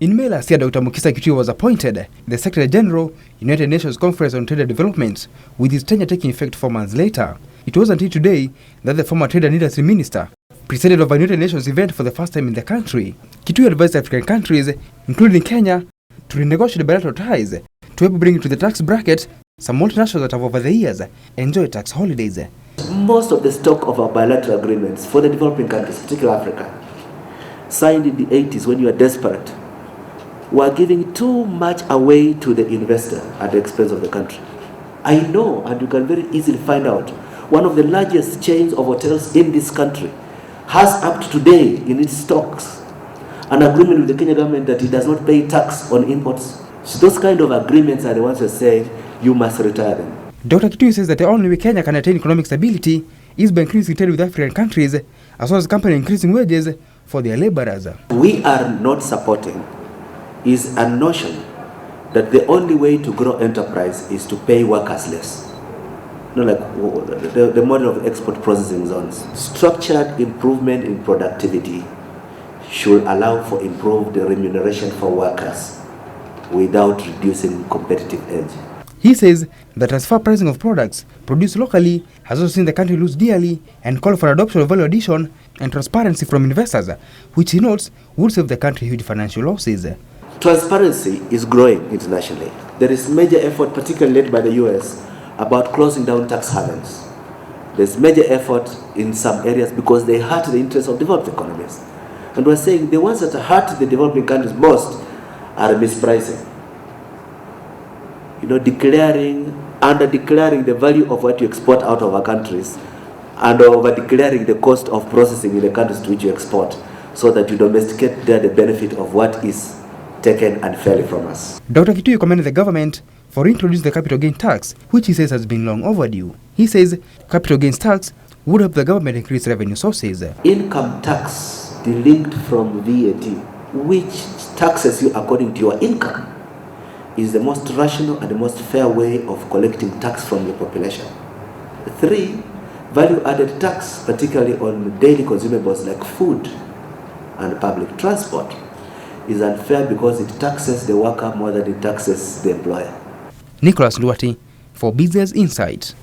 In May last year, Dr. Mukhisa Kituyi was appointed the Secretary General, United Nations Conference on Trade and Development, with his tenure taking effect 4 months later. It was until today that the former Trade and Industry Minister presided over a United Nations event for the first time in the country. Kituyi advised African countries, including Kenya, to renegotiate bilateral ties to help bring into the tax bracket some multinationals that have over the years enjoyed tax holidays. Most of the stock of our bilateral agreements for the developing countries, particularly Africa, signed in the 80s when you were desperate, were giving too much away to the investor at the expense of the country. I know, and you can very easily find out, one of the largest chains of hotels in this country has up to today in its stocks an agreement with the Kenya government that it does not pay tax on imports. So those kind of agreements are the ones who are saying you must retire them. Dr. Kituyi says that the only way Kenya can attain economic stability is by increasing trade with African countries, as well as companies increasing wages for their laborers. We are not supporting is a notion that the only way to grow enterprise is to pay workers less. You know, like the model of export processing zones. Structured improvement in productivity should allow for improved remuneration for workers without reducing competitive edge. He says the transfer pricing of products produced locally has also seen the country lose dearly, and call for adoption of value addition and transparency from investors, which he notes would save the country huge financial losses. Transparency is growing internationally. There is major effort, particularly led by the US, about closing down tax havens. There's major effort in some areas because they hurt the interests of developed economies. And we're saying the ones that hurt the developing countries most are mispricing. You know, under-declaring the value of what you export out of our countries and over-declaring the cost of processing in the countries to which you export, so that you domesticate there the benefit of what is taken unfairly from us. Dr. Kituyi commended the government for introducing the capital gain tax, which he says has been long overdue. He says capital gains tax would help the government increase revenue sources. Income tax delinked from VAT, which taxes you according to your income, is the most rational and the most fair way of collecting tax from the population. 3, value-added tax, particularly on daily consumables like food and public transport, is unfair because it taxes the worker more than it taxes the employer. Nicholas Nduwati for Business Insight.